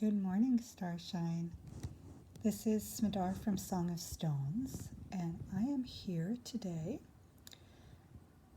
Good morning, Starshine. This is Smadar from Song of Stones, and I am here today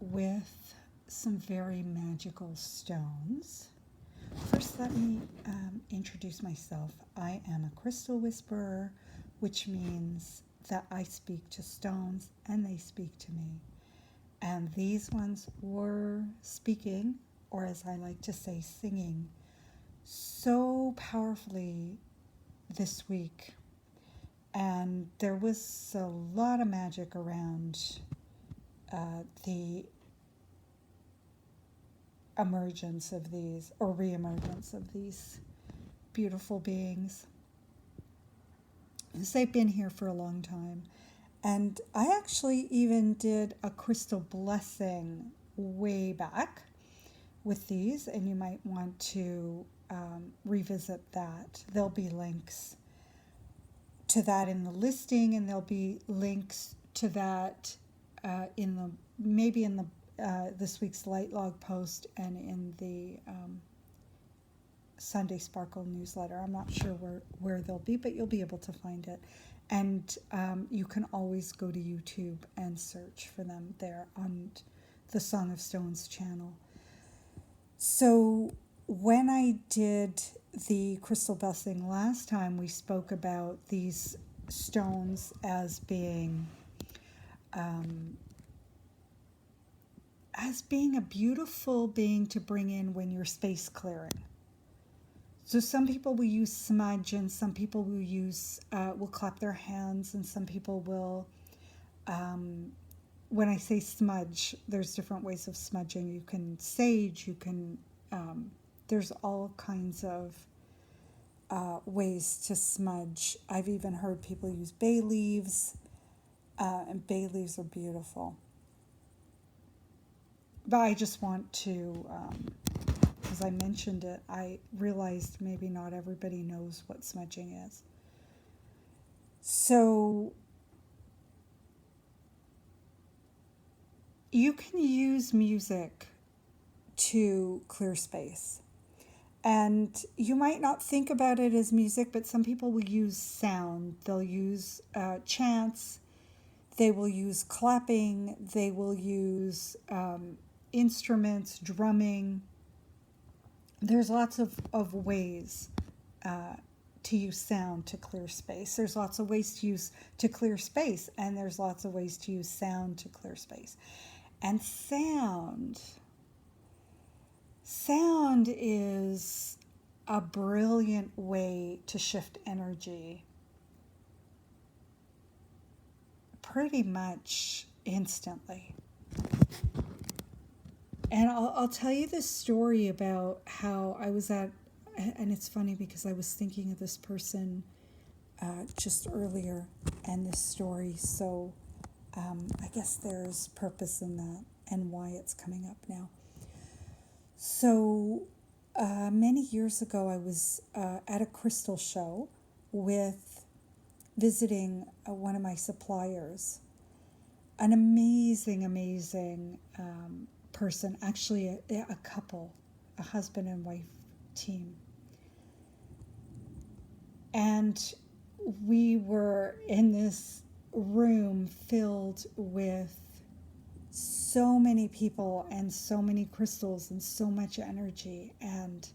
with some very magical stones. First, let me introduce myself. I am a crystal whisperer, which means that I speak to stones and they speak to me. And these ones were speaking, or as I like to say, singing, so powerfully this week. And there was a lot of magic around the emergence of these, or re-emergence of these beautiful beings. Because they've been here for a long time. And I actually even did a crystal blessing way back with these, and you might want to revisit that. There'll be links to that in the listing, and there'll be links to that in the this week's Light Log post and in the Sunday Sparkle newsletter. I'm not sure where they'll be, but you'll be able to find it. And you can always go to YouTube and search for them there on the Song of Stones channel. So when I did the crystal blessing last time, we spoke about these stones as being a beautiful being to bring in when you're space clearing. So some people will use smudge, and some people will use will clap their hands, and some people will. When I say smudge, there's different ways of smudging. You can sage. You can. There's all kinds of ways to smudge. I've even heard people use bay leaves, and bay leaves are beautiful. But I just want to, because I mentioned it, I realized maybe not everybody knows what smudging is. So you can use music to clear space. And you might not think about it as music, but some people will use sound. They'll use chants. They will use clapping. They will use instruments, drumming. There's lots of ways to use sound to clear space. There's lots of ways to clear space, and there's lots of ways to use sound to clear space. And sound is a brilliant way to shift energy pretty much instantly. And I'll tell you this story about how I was at, and it's funny because I was thinking of this person just earlier and this story, so I guess there's purpose in that and why it's coming up now. So many years ago, I was at a crystal show visiting one of my suppliers, an amazing person, actually a couple, a husband and wife team. And we were in this room filled with so many people and so many crystals and so much energy, and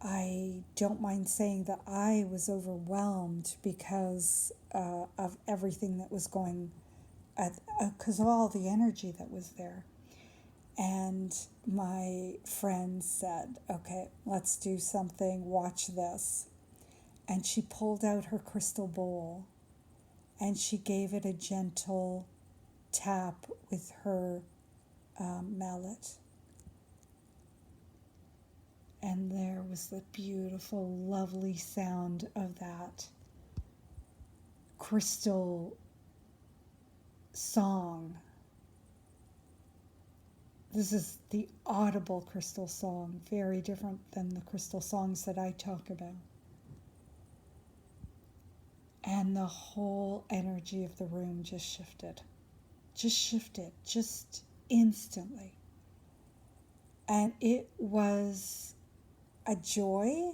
I don't mind saying that I was overwhelmed because of everything that was going, because of all the energy that was there. And my friend said, "Okay, let's do something, watch this." And she pulled out her crystal bowl and she gave it a gentle tap with her mallet. And there was the beautiful, lovely sound of that crystal song. This is the audible crystal song, very different than the crystal songs that I talk about. And the whole energy of the room just shifted instantly. And it was a joy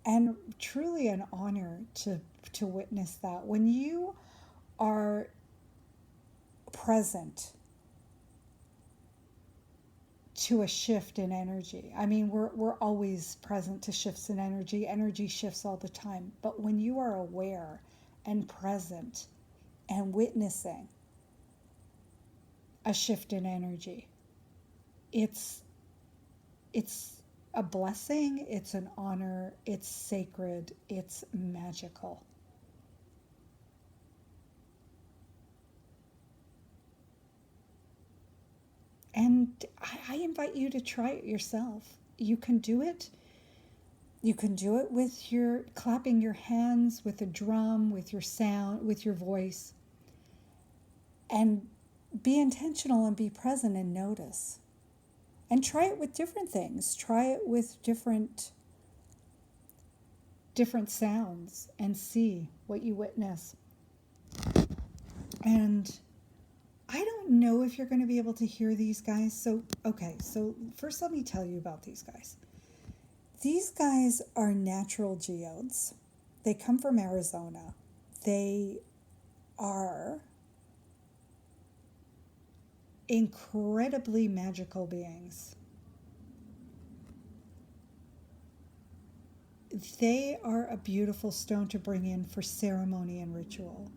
and truly an honor to witness that. When you are present to a shift in energy. I mean, we're always present to shifts in energy. Energy shifts all the time. But when you are aware and present and witnessing a shift in energy, it's it's a blessing, it's an honor, it's sacred, it's magical. And I invite you to try it yourself. You can do it. You can do it with your clapping your hands, with a drum, with your sound, with your voice. And be intentional and be present and notice. And try it with different things. Try it with different sounds and see what you witness. And I don't know if you're going to be able to hear these guys. So, okay, so first let me tell you about these guys. These guys are natural geodes. They come from Arizona. They are incredibly magical beings. They are a beautiful stone to bring in for ceremony and ritual.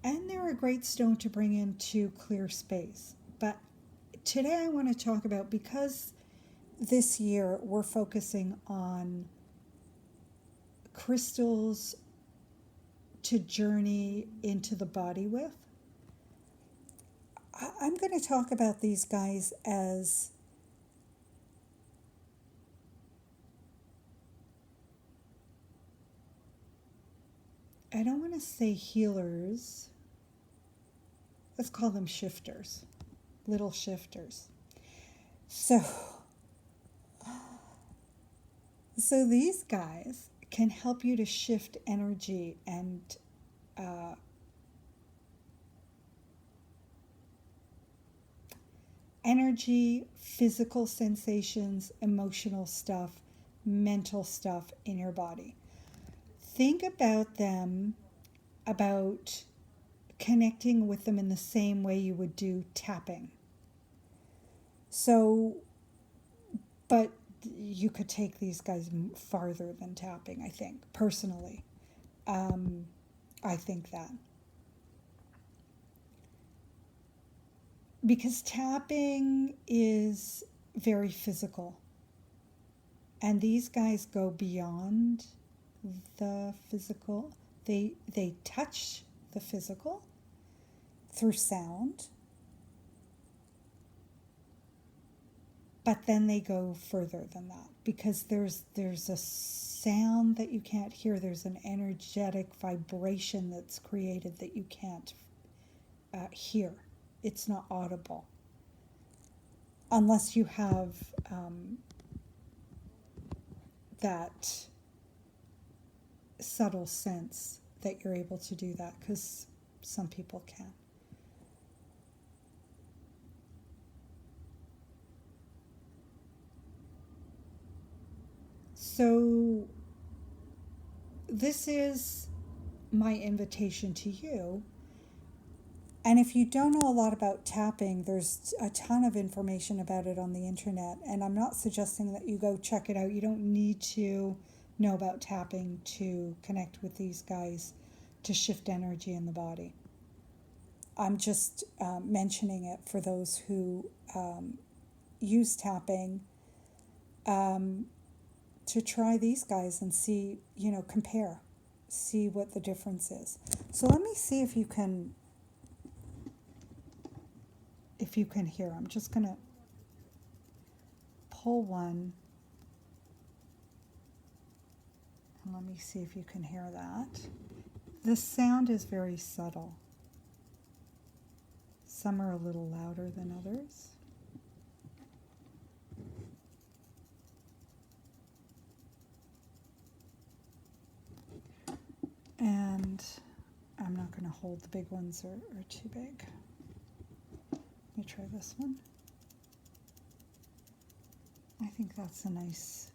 And they're a great stone to bring into clear space. But today I want to talk about, because this year we're focusing on crystals to journey into the body with, I'm going to talk about these guys as I don't want to say healers. Let's call them shifters, little shifters. So these guys can help you to shift energy and physical sensations, emotional stuff, mental stuff in your body. Think about them, about connecting with them in the same way you would do tapping. So, but you could take these guys farther than tapping, I think, personally. I think that. Because tapping is very physical. And these guys go beyond the physical. They touch the physical through sound, but then they go further than that, because there's a sound that you can't hear. There's an energetic vibration that's created that you can't hear. It's not audible unless you have that subtle sense that you're able to do that, because some people can. So this is my invitation to you. And if you don't know a lot about tapping, there's a ton of information about it on the internet. And I'm not suggesting that you go check it out. You don't need to know about tapping to connect with these guys to shift energy in the body. I'm just mentioning it for those who use tapping to try these guys and see, compare, see what the difference is. So let me see if you can hear. I'm just going to pull one, and let me see if you can hear that. The sound is very subtle. Some are a little louder than others. And I'm not going to hold the big ones, are too big. Let me try this one. I think that's a nice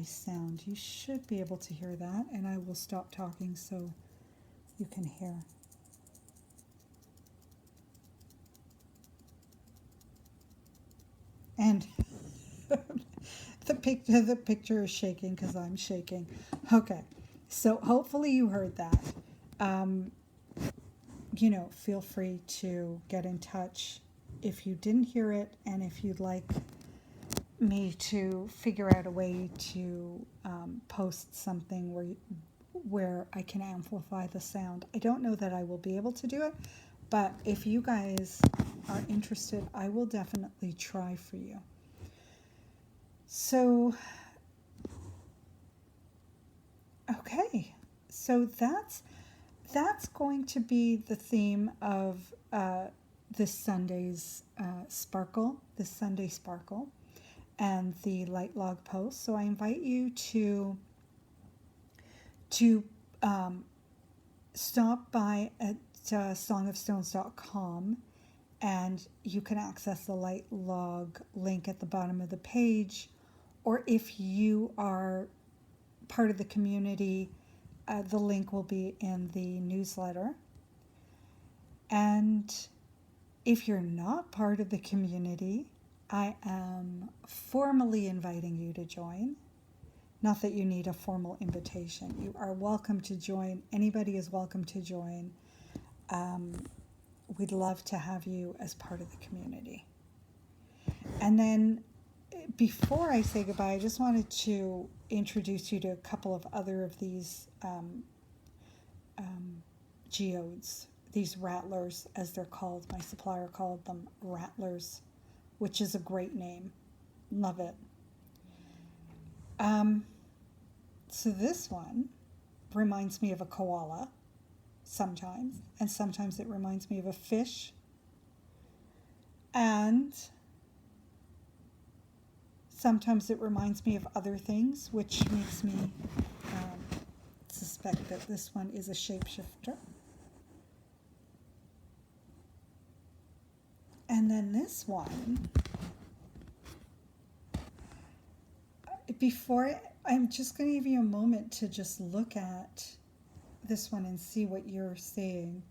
sound. You should be able to hear that, and I will stop talking so you can hear. And the picture is shaking because I'm shaking. Okay, so hopefully you heard that. Feel free to get in touch if you didn't hear it, and if you'd like me to figure out a way to post something where I can amplify the sound. I don't know that I will be able to do it, but if you guys are interested, I will definitely try for you. So, okay, so that's going to be the theme of this Sunday's this Sunday Sparkle, and the light log post. So I invite you to stop by at songofstones.com, and you can access the light log link at the bottom of the page, or if you are part of the community, the link will be in the newsletter. And if you're not part of the community, I am formally inviting you to join. Not that you need a formal invitation. You are welcome to join. Anybody is welcome to join. We'd love to have you as part of the community. And then before I say goodbye, I just wanted to introduce you to a couple of other of these geodes, these rattlers, as they're called. My supplier called them rattlers, which is a great name. Love it. So this one reminds me of a koala sometimes, and sometimes it reminds me of a fish, and sometimes it reminds me of other things, which makes me suspect that this one is a shapeshifter. And then this one, I'm just going to give you a moment to just look at this one and see what you're seeing.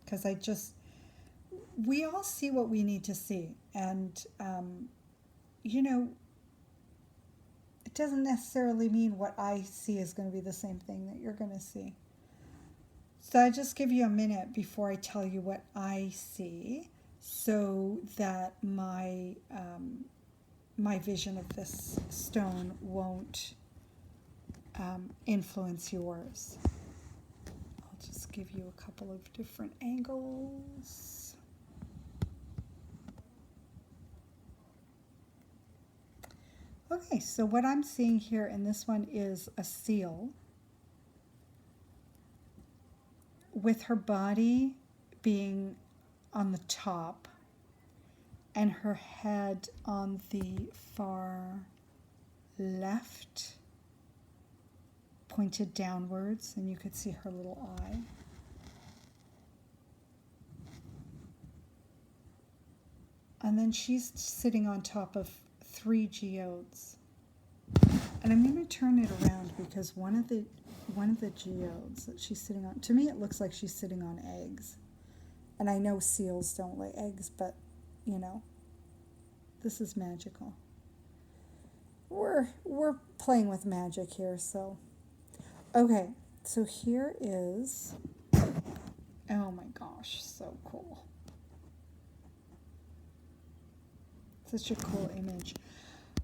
Because we all see what we need to see. And, it doesn't necessarily mean what I see is going to be the same thing that you're going to see. So I just give you a minute before I tell you what I see, so that my vision of this stone won't influence yours. I'll just give you a couple of different angles. Okay, so what I'm seeing here in this one is a seal with her body being on the top and her head on the far left, pointed downwards, and you could see her little eye. And then she's sitting on top of 3 geodes. And I'm going to turn it around because one of the geodes that she's sitting on, to me it looks like she's sitting on eggs. And I know seals don't lay eggs, but this is magical. We're playing with magic here, so okay. So here is, oh my gosh, so cool. Such a cool image.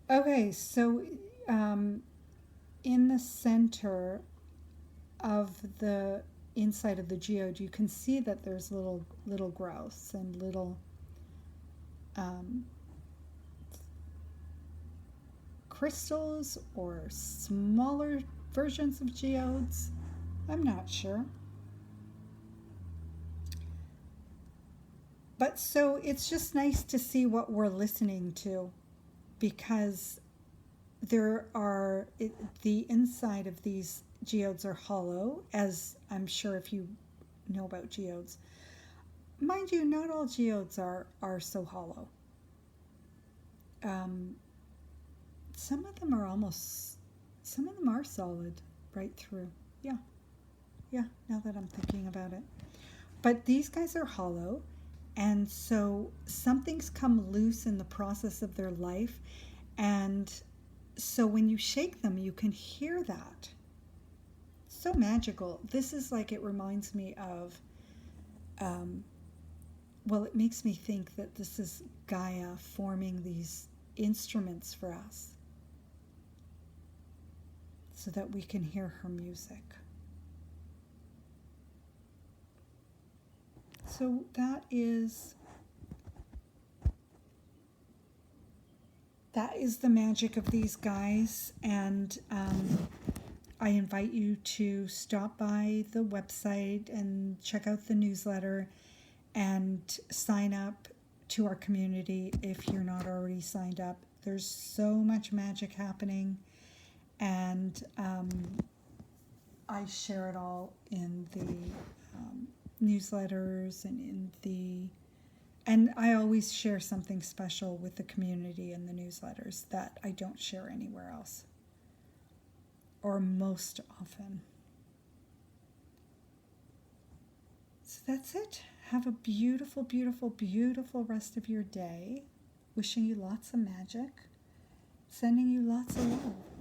Okay, so in the center of the inside of the geode, you can see that there's little growths and little crystals or smaller versions of geodes. I'm not sure. But so it's just nice to see what we're listening to, because the inside of these geodes are hollow, as I'm sure if you know about geodes. Mind you, not all geodes are so hollow. um, some of them are solid right through. Yeah, yeah, now that I'm thinking about it. But these guys are hollow, and so something's come loose in the process of their life, and so when you shake them, you can hear that. So magical. This is like, it reminds me of, well, it makes me think that this is Gaia forming these instruments for us so that we can hear her music. So that is the magic of these guys, and I invite you to stop by the website and check out the newsletter and sign up to our community if you're not already signed up. There's so much magic happening, and I share it all in the newsletters and I always share something special with the community in the newsletters that I don't share anywhere else, or most often. So that's it. Have a beautiful, beautiful, beautiful rest of your day. Wishing you lots of magic. Sending you lots of love.